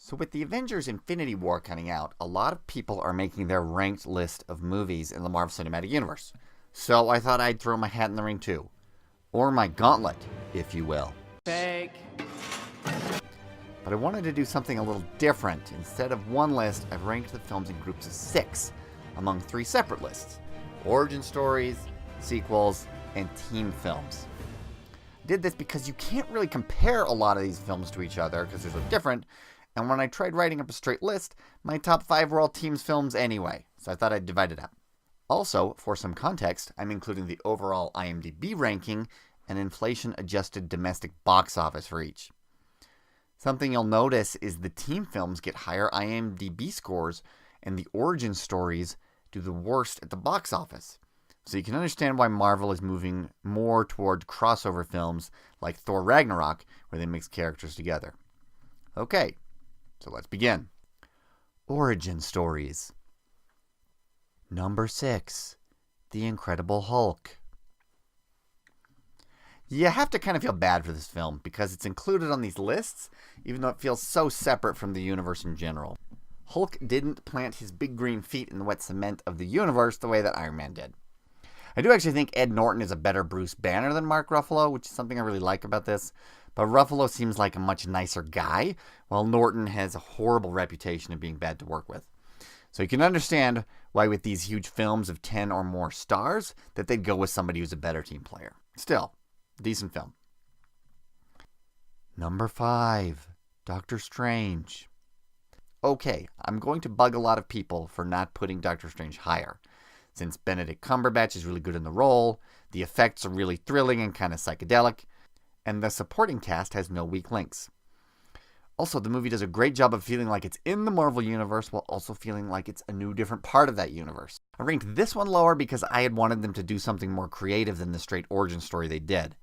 So with the Avengers Infinity War coming out, a lot of people are making their ranked list of movies in the Marvel Cinematic Universe. So I thought I'd throw my hat in the ring too. Or my gauntlet, if you will. Fake. But I wanted to do something a little different. Instead of one list, I've ranked the films in groups of 6, among 3 separate lists. Origin stories, sequels, and team films. I did this because you can't really compare a lot of these films to each other because they're so different. And when I tried writing up a straight list, my top 5 were all teams films anyway, so I thought I'd divide it up. Also, for some context, I'm including the overall IMDb ranking and inflation-adjusted domestic box office for each. Something you'll notice is the team films get higher IMDb scores, and the origin stories do the worst at the box office. So you can understand why Marvel is moving more toward crossover films like Thor Ragnarok, where they mix characters together. Okay. So let's begin. Origin stories. Number 6, The Incredible Hulk. You have to kind of feel bad for this film because it's included on these lists, even though it feels so separate from the universe in general. Hulk didn't plant his big green feet in the wet cement of the universe the way that Iron Man did. I do actually think Ed Norton is a better Bruce Banner than Mark Ruffalo, which is something I really like about this. But Ruffalo seems like a much nicer guy, while Norton has a horrible reputation of being bad to work with. So you can understand why with these huge films of 10 or more stars, that they'd go with somebody who's a better team player. Still, decent film. Number 5, Doctor Strange. Okay, I'm going to bug a lot of people for not putting Doctor Strange higher. Since Benedict Cumberbatch is really good in the role, the effects are really thrilling and kind of psychedelic, and the supporting cast has no weak links. Also, the movie does a great job of feeling like it's in the Marvel Universe while also feeling like it's a new, different part of that universe. I ranked this one lower because I had wanted them to do something more creative than the straight origin story they did.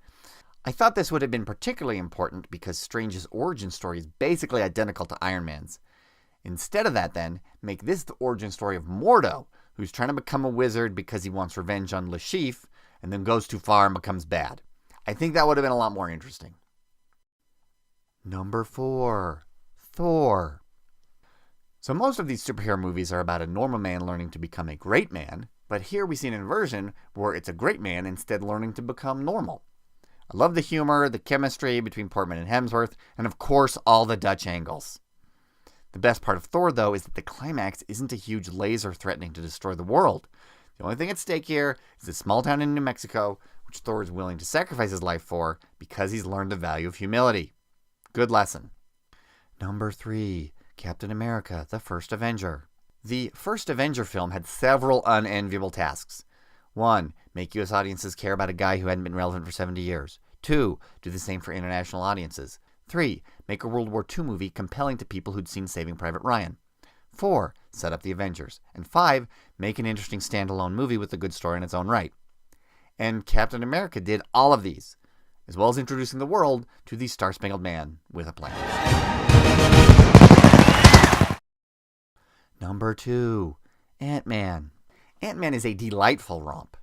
I thought this would have been particularly important because Strange's origin story is basically identical to Iron Man's. Instead of that, then, make this the origin story of Mordo, who's trying to become a wizard because he wants revenge on Le Chiffre, and then goes too far and becomes bad. I think that would have been a lot more interesting. Number 4, Thor. So most of these superhero movies are about a normal man learning to become a great man, but here we see an inversion where it's a great man instead learning to become normal. I love the humor, the chemistry between Portman and Hemsworth, and of course all the Dutch angles. The best part of Thor, though, is that the climax isn't a huge laser threatening to destroy the world. The only thing at stake here is a small town in New Mexico, which Thor is willing to sacrifice his life for because he's learned the value of humility. Good lesson. Number 3, Captain America, The First Avenger. The First Avenger film had several unenviable tasks. 1, make U.S. audiences care about a guy who hadn't been relevant for 70 years. 2, do the same for international audiences. 3, make a World War II movie compelling to people who'd seen Saving Private Ryan. 4, set up the Avengers. And 5, make an interesting standalone movie with a good story in its own right. And Captain America did all of these, as well as introducing the world to the Star-Spangled Man with a plan. Number 2, Ant-Man. Ant-Man is a delightful romp.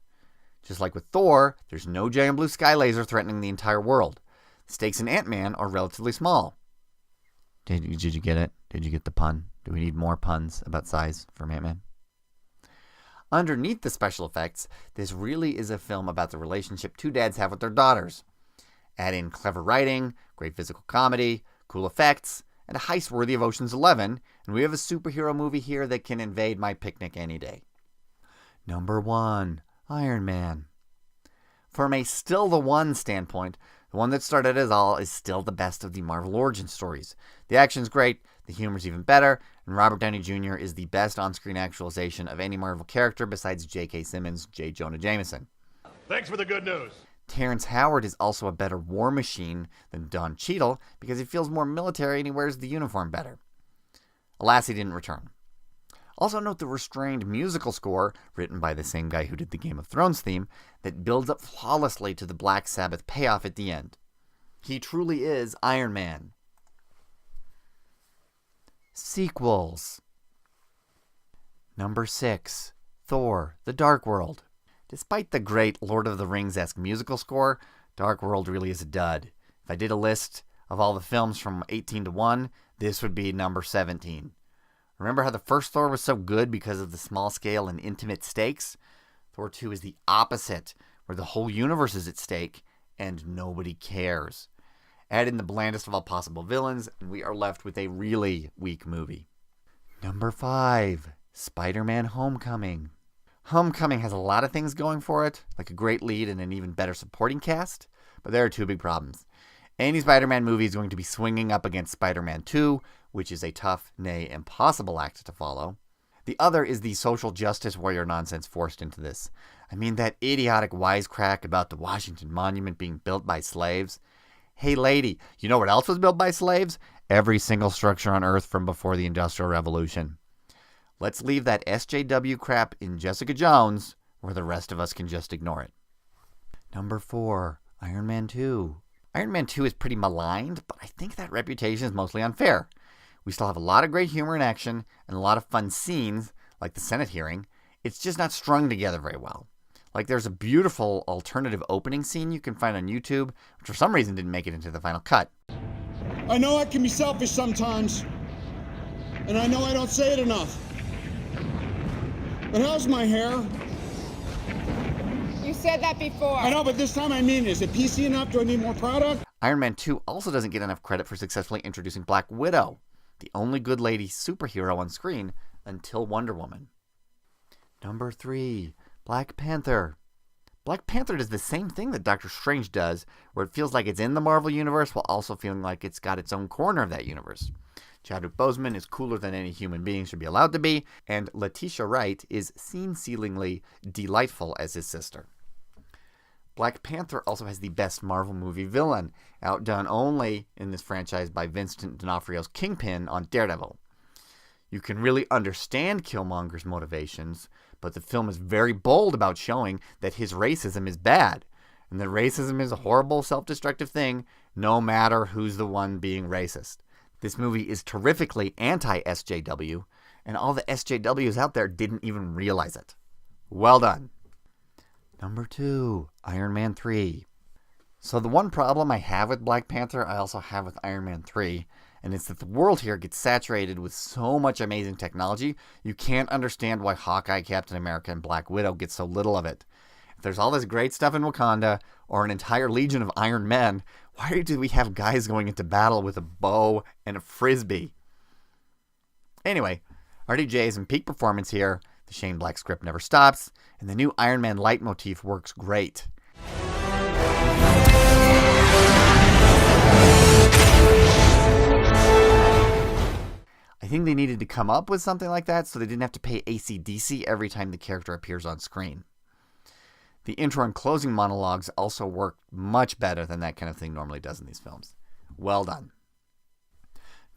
Just like with Thor, there's no giant blue sky laser threatening the entire world. The stakes in Ant-Man are relatively small. Did you get it? Did you get the pun? Do we need more puns about size from Ant-Man? Underneath the special effects, this really is a film about the relationship two dads have with their daughters. Add in clever writing, great physical comedy, cool effects, and a heist worthy of Ocean's 11, and we have a superhero movie here that can invade my picnic any day. Number 1, Iron Man. From a still the one standpoint, the one that started it all is still the best of the Marvel origin stories. The action's great, the humor's even better, and Robert Downey Jr. is the best on-screen actualization of any Marvel character besides J.K. Simmons' J. Jonah Jameson. Thanks for the good news. Terrence Howard is also a better war machine than Don Cheadle because he feels more military and he wears the uniform better. Alas, he didn't return. Also note the restrained musical score, written by the same guy who did the Game of Thrones theme, that builds up flawlessly to the Black Sabbath payoff at the end. He truly is Iron Man. Sequels. Number 6, Thor, The Dark World. Despite the great Lord of the Rings-esque musical score, Dark World really is a dud. If I did a list, Of all the films from 18 to 1, this would be number 17. Remember how the first Thor was so good because of the small scale and intimate stakes? Thor 2 is the opposite, where the whole universe is at stake and nobody cares. Add in the blandest of all possible villains, and we are left with a really weak movie. Number 5, Spider-Man Homecoming. Homecoming has a lot of things going for it, like a great lead and an even better supporting cast, but there are two big problems. Any Spider-Man movie is going to be swinging up against Spider-Man 2, which is a tough, nay, impossible act to follow. The other is the social justice warrior nonsense forced into this. I mean, that idiotic wisecrack about the Washington Monument being built by slaves. Hey lady, you know what else was built by slaves? Every single structure on Earth from before the Industrial Revolution. Let's leave that SJW crap in Jessica Jones, where the rest of us can just ignore it. Number 4, Iron Man 2. Iron Man 2 is pretty maligned, but I think that reputation is mostly unfair. We still have a lot of great humor and action, and a lot of fun scenes, like the Senate hearing. It's just not strung together very well. Like, there's a beautiful alternative opening scene you can find on YouTube, which for some reason didn't make it into the final cut. I know I can be selfish sometimes, and I know I don't say it enough. But how's my hair? You said that before. I know, but this time I mean it. Is it PC enough? Do I need more product? Iron Man 2 also doesn't get enough credit for successfully introducing Black Widow, the only good lady superhero on screen until Wonder Woman. Number 3, Black Panther. Black Panther does the same thing that Doctor Strange does, where it feels like it's in the Marvel Universe while also feeling like it's got its own corner of that universe. Chadwick Boseman is cooler than any human being should be allowed to be, and Letitia Wright is scene-sealingly delightful as his sister. Black Panther also has the best Marvel movie villain, outdone only in this franchise by Vincent D'Onofrio's Kingpin on Daredevil. You can really understand Killmonger's motivations, but the film is very bold about showing that his racism is bad, and that racism is a horrible, self-destructive thing, no matter who's the one being racist. This movie is terrifically anti-SJW, and all the SJWs out there didn't even realize it. Well done. Number 2, Iron Man 3. So the one problem I have with Black Panther, I also have with Iron Man 3, and it's that the world here gets saturated with so much amazing technology, you can't understand why Hawkeye, Captain America, and Black Widow get so little of it. If there's all this great stuff in Wakanda, or an entire legion of Iron Men, why do we have guys going into battle with a bow and a frisbee? Anyway, RDJ is in peak performance here, the Shane Black script never stops, and the new Iron Man leitmotif works great. I think they needed to come up with something like that so they didn't have to pay AC/DC every time the character appears on screen. The intro and closing monologues also work much better than that kind of thing normally does in these films. Well done.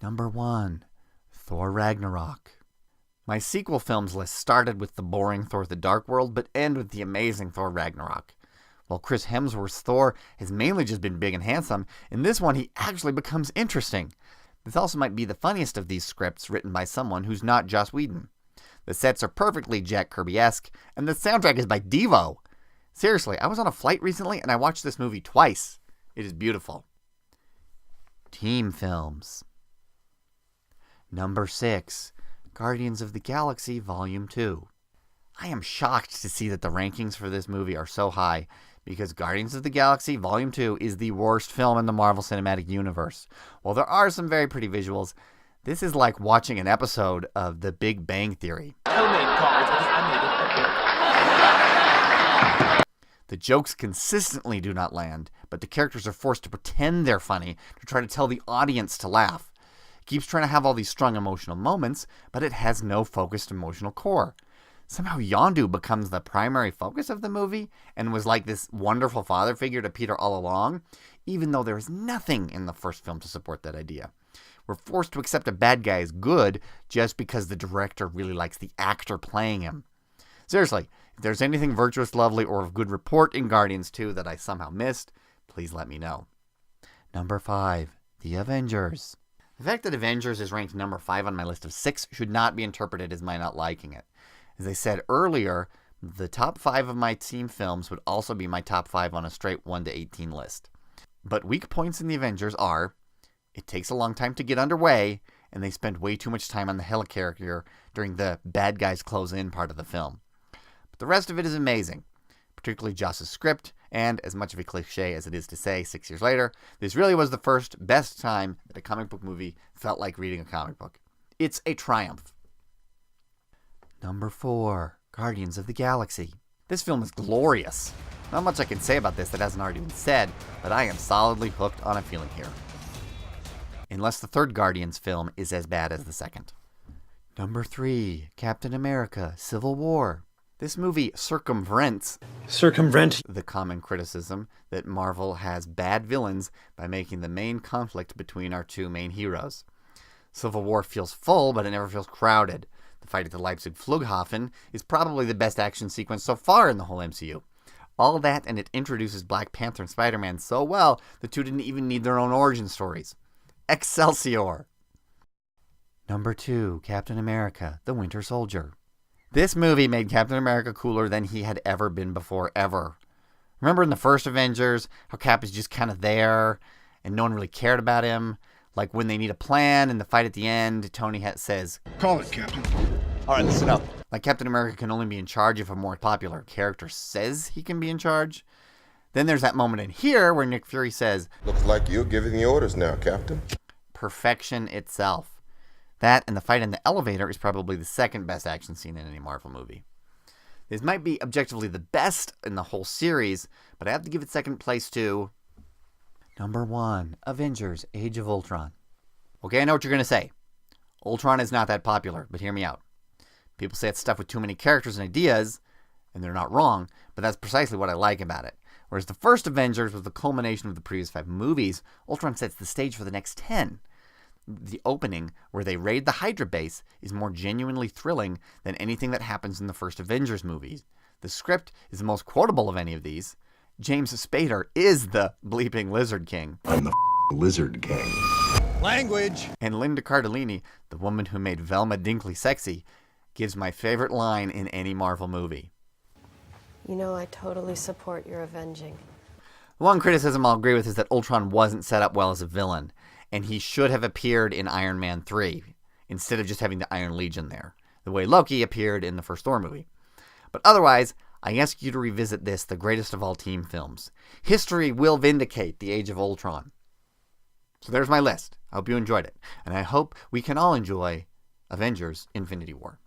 Number 1, Thor Ragnarok. My sequel films list started with the boring Thor the Dark World, but end with the amazing Thor Ragnarok. While Chris Hemsworth's Thor has mainly just been big and handsome, in this one he actually becomes interesting. This also might be the funniest of these scripts written by someone who's not Joss Whedon. The sets are perfectly Jack Kirby-esque, and the soundtrack is by Devo. Seriously, I was on a flight recently and I watched this movie twice. It is beautiful. Team films. Number 6, Guardians of the Galaxy Volume 2. I am shocked to see that the rankings for this movie are so high, because Guardians of the Galaxy Volume 2 is the worst film in the Marvel Cinematic Universe. While there are some very pretty visuals, this is like watching an episode of The Big Bang Theory. The jokes consistently do not land, but the characters are forced to pretend they're funny to try to tell the audience to laugh. It keeps trying to have all these strong emotional moments, but it has no focused emotional core. Somehow Yondu becomes the primary focus of the movie and was like this wonderful father figure to Peter all along, even though there is nothing in the first film to support that idea. We're forced to accept a bad guy as good just because the director really likes the actor playing him. Seriously, if there's anything virtuous, lovely, or of good report in Guardians 2 that I somehow missed, please let me know. Number 5, The Avengers. The fact that Avengers is ranked number 5 on my list of 6 should not be interpreted as my not liking it. As I said earlier, the top 5 of my team films would also be my top 5 on a straight 1 to 18 list. But weak points in The Avengers are It takes a long time to get underway, and they spend way too much time on the helicarrier during the bad guys close in part of the film. But the rest of it is amazing, particularly Joss's script, and as much of a cliche as it is to say 6 years later, this really was the first best time that a comic book movie felt like reading a comic book. It's a triumph. Number 4, Guardians of the Galaxy. This film is glorious. Not much I can say about this that hasn't already been said, but I am solidly hooked on a feeling here. Unless the third Guardians film is as bad as the second. Number 3, Captain America, Civil War. This movie circumvents the common criticism that Marvel has bad villains by making the main conflict between our two main heroes. Civil War feels full, but it never feels crowded. The fight at the Leipzig Flughafen is probably the best action sequence so far in the whole MCU. All that, and it introduces Black Panther and Spider-Man so well, the two didn't even need their own origin stories. Excelsior! Number 2, Captain America, The Winter Soldier. This movie made Captain America cooler than he had ever been before, ever. Remember in the first Avengers, how Cap is just kind of there, and no one really cared about him? Like when they need a plan, in the fight at the end, Tony says, Call it, Captain. Alright, listen up. Like Captain America can only be in charge if a more popular character says he can be in charge. Then there's that moment in here where Nick Fury says, Looks like you're giving the orders now, Captain. Perfection itself. That and the fight in the elevator is probably the second best action scene in any Marvel movie. This might be objectively the best in the whole series, but I have to give it second place to Number 1, Avengers, Age of Ultron. Okay, I know what you're going to say. Ultron is not that popular, but hear me out. People say it's stuff with too many characters and ideas, and they're not wrong, but that's precisely what I like about it. Whereas the first Avengers was the culmination of the previous 5 movies, Ultron sets the stage for the next 10. The opening, where they raid the Hydra base, is more genuinely thrilling than anything that happens in the first Avengers movies. The script is the most quotable of any of these. James Spader is the bleeping Lizard King. I'm the Lizard King. Language. And Linda Cardellini, the woman who made Velma Dinkley sexy, gives my favorite line in any Marvel movie. You know, I totally support your avenging. One criticism I'll agree with is that Ultron wasn't set up well as a villain, and he should have appeared in Iron Man 3, instead of just having the Iron Legion there, the way Loki appeared in the first Thor movie. But otherwise, I ask you to revisit this, the greatest of all team films. History will vindicate the Age of Ultron. So there's my list. I hope you enjoyed it, and I hope we can all enjoy Avengers: Infinity War.